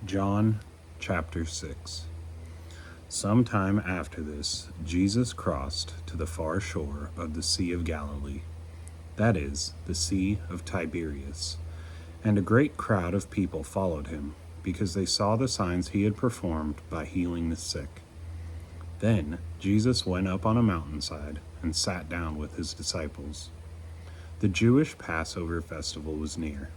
John chapter 6. Some time after this, Jesus crossed to the far shore of the Sea of Galilee, that is, the Sea of Tiberias, and a great crowd of people followed him, because they saw the signs he had performed by healing the sick. Then Jesus went up on a mountainside and sat down with his disciples. The Jewish Passover festival was near.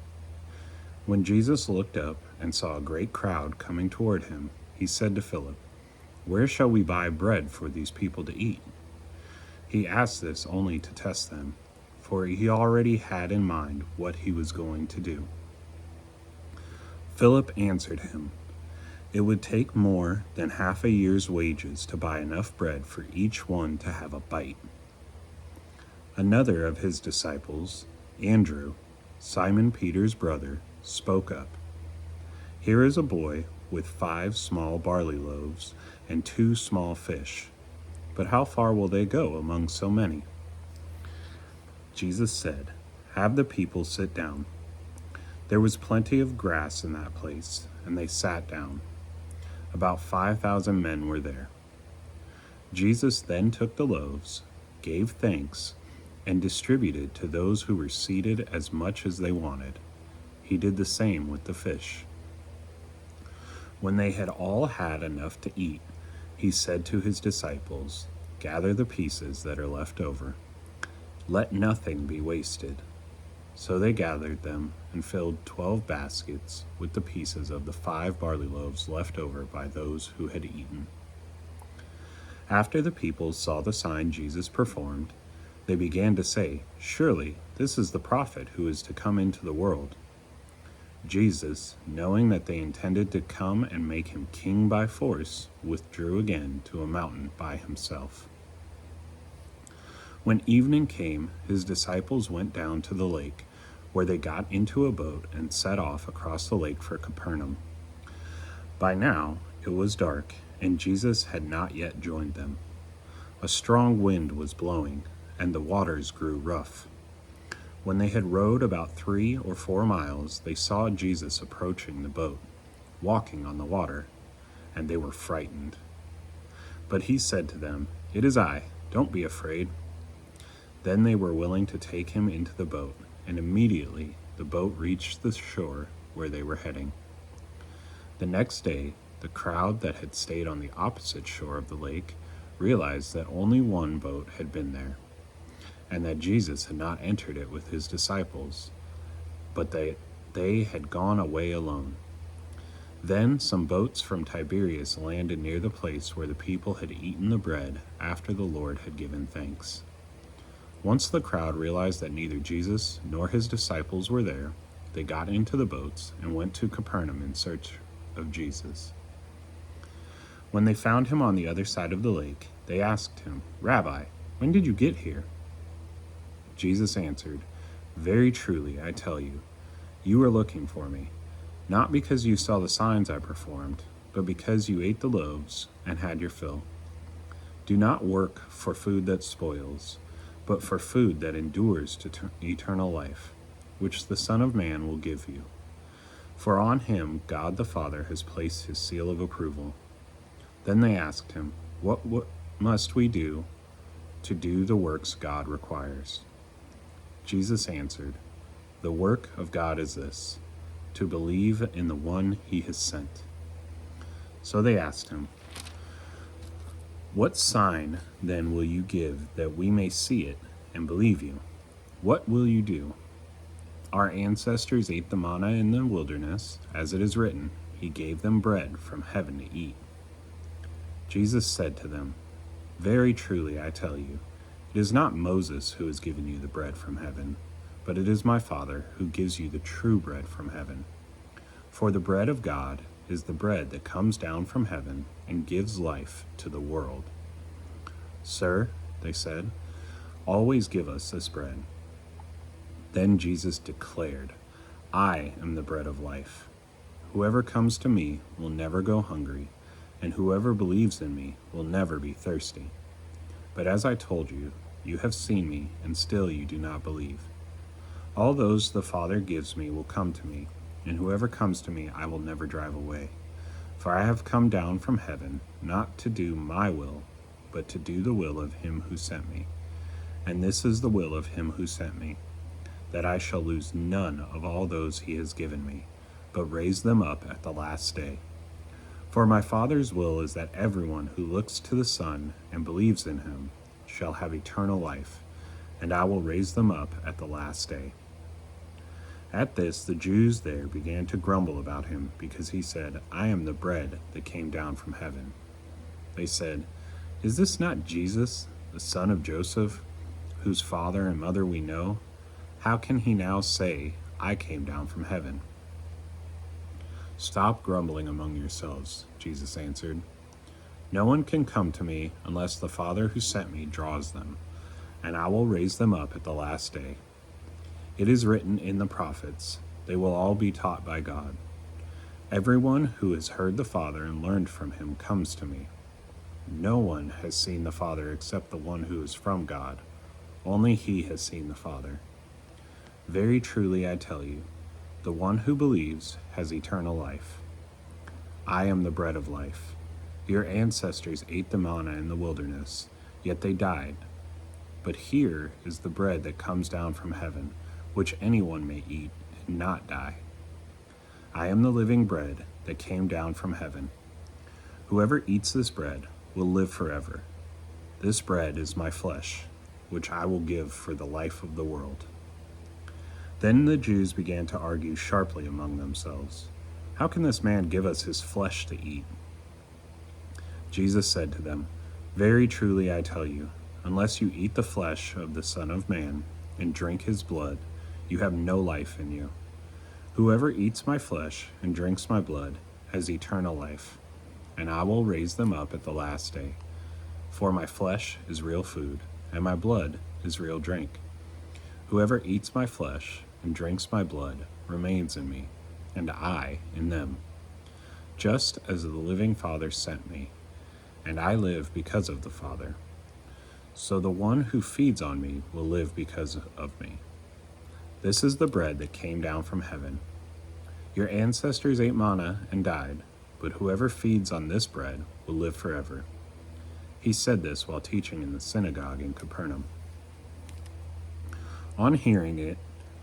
When Jesus looked up and saw a great crowd coming toward him, he said to Philip, "Where shall we buy bread for these people to eat?" He asked this only to test them, for he already had in mind what he was going to do. Philip answered him, "It would take more than half a year's wages to buy enough bread for each one to have a bite." Another of his disciples, Andrew, Simon Peter's brother, spoke up. "Here is a boy with 5 small barley loaves and 2 small fish, but how far will they go among so many?" Jesus said, "Have the people sit down." There was plenty of grass in that place, and they sat down. About 5,000 men were there. Jesus then took the loaves, gave thanks, and distributed to those who were seated as much as they wanted. He did the same with the fish. When they had all had enough to eat, he said to his disciples, "Gather the pieces that are left over. Let nothing be wasted." So they gathered them and filled 12 baskets with the pieces of the 5 barley loaves left over by those who had eaten. After the people saw the sign Jesus performed, they began to say, "Surely this is the prophet who is to come into the world." Jesus, knowing that they intended to come and make him king by force, withdrew again to a mountain by himself. When evening came, his disciples went down to the lake, where they got into a boat and set off across the lake for Capernaum. By now it was dark, and Jesus had not yet joined them. A strong wind was blowing, and the waters grew rough. When they had rowed about 3 or 4 miles, they saw Jesus approaching the boat, walking on the water, and they were frightened. But he said to them, "It is I, don't be afraid." Then they were willing to take him into the boat, and immediately the boat reached the shore where they were heading. The next day, the crowd that had stayed on the opposite shore of the lake realized that only one boat had been there, and that Jesus had not entered it with his disciples, but they had gone away alone. Then some boats from Tiberias landed near the place where the people had eaten the bread after the Lord had given thanks. Once the crowd realized that neither Jesus nor his disciples were there, they got into the boats and went to Capernaum in search of Jesus. When they found him on the other side of the lake, they asked him, "Rabbi, when did you get here?" Jesus answered, "Very truly, I tell you, you are looking for me, not because you saw the signs I performed, but because you ate the loaves and had your fill. Do not work for food that spoils, but for food that endures to eternal life, which the Son of Man will give you. For on him God the Father has placed his seal of approval." Then they asked him, What must we do to do the works God requires?" Jesus answered, "The work of God is this, to believe in the one he has sent." So they asked him, "What sign then will you give that we may see it and believe you? What will you do? Our ancestors ate the manna in the wilderness, as it is written, he gave them bread from heaven to eat." Jesus said to them, "Very truly I tell you, it is not Moses who has given you the bread from heaven, but it is my Father who gives you the true bread from heaven. For the bread of God is the bread that comes down from heaven and gives life to the world." "Sir," they said, "always give us this bread." Then Jesus declared, "I am the bread of life. Whoever comes to me will never go hungry, and whoever believes in me will never be thirsty. But as I told you, you have seen me, and still you do not believe. All those the Father gives me will come to me, and whoever comes to me I will never drive away. For I have come down from heaven, not to do my will, but to do the will of him who sent me. And this is the will of him who sent me, that I shall lose none of all those he has given me, but raise them up at the last day. For my Father's will is that everyone who looks to the Son and believes in him shall have eternal life, and I will raise them up at the last day." At this, the Jews there began to grumble about him, because he said, "I am the bread that came down from heaven." They said, "Is this not Jesus, the son of Joseph, whose father and mother we know? How can he now say, 'I came down from heaven'?" "Stop grumbling among yourselves," Jesus answered. "No one can come to me unless the Father who sent me draws them, and I will raise them up at the last day. It is written in the prophets, 'They will all be taught by God.' Everyone who has heard the Father and learned from him comes to me. No one has seen the Father except the one who is from God. Only he has seen the Father. Very truly I tell you, the one who believes has eternal life. I am the bread of life. Your ancestors ate the manna in the wilderness, yet they died. But here is the bread that comes down from heaven, which anyone may eat and not die. I am the living bread that came down from heaven. Whoever eats this bread will live forever. This bread is my flesh, which I will give for the life of the world." Then the Jews began to argue sharply among themselves, "How can this man give us his flesh to eat?" Jesus said to them, "Very truly I tell you, unless you eat the flesh of the Son of Man and drink his blood, you have no life in you. Whoever eats my flesh and drinks my blood has eternal life, and I will raise them up at the last day. For my flesh is real food, and my blood is real drink. Whoever eats my flesh and drinks my blood remains in me, and I in them. Just as the living Father sent me, and I live because of the Father, so the one who feeds on me will live because of me. This is the bread that came down from heaven. Your ancestors ate manna and died, but whoever feeds on this bread will live forever." He said this while teaching in the synagogue in Capernaum. On hearing it,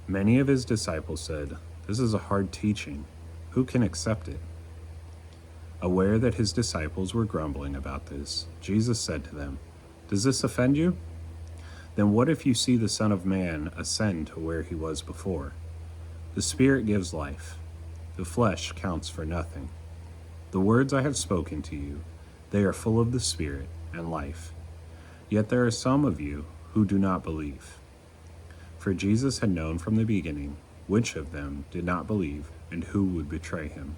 many of his disciples said, "This is a hard teaching. Who can accept it?" Aware that his disciples were grumbling about this, Jesus said to them, "Does this offend you? Then what if you see the Son of Man ascend to where he was before? The Spirit gives life. The flesh counts for nothing. The words I have spoken to you, they are full of the Spirit and life. Yet there are some of you who do not believe." For Jesus had known from the beginning which of them did not believe and who would betray him.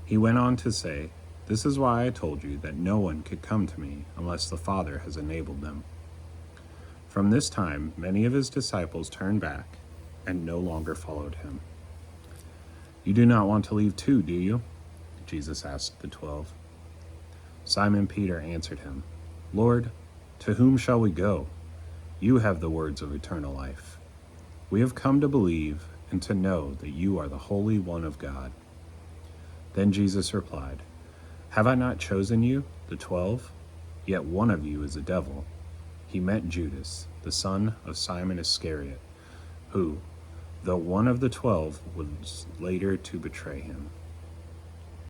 He went on to say, "This is why I told you that no one could come to me unless the Father has enabled them." From this time, many of his disciples turned back and no longer followed him. "You do not want to leave too, do you?" Jesus asked the 12. Simon Peter answered him, "Lord, to whom shall we go? You have the words of eternal life. We have come to believe and to know that you are the Holy One of God." Then Jesus replied, "Have I not chosen you, the 12? Yet one of you is a devil." He meant Judas, the son of Simon Iscariot, who, though one of the 12, was later to betray him.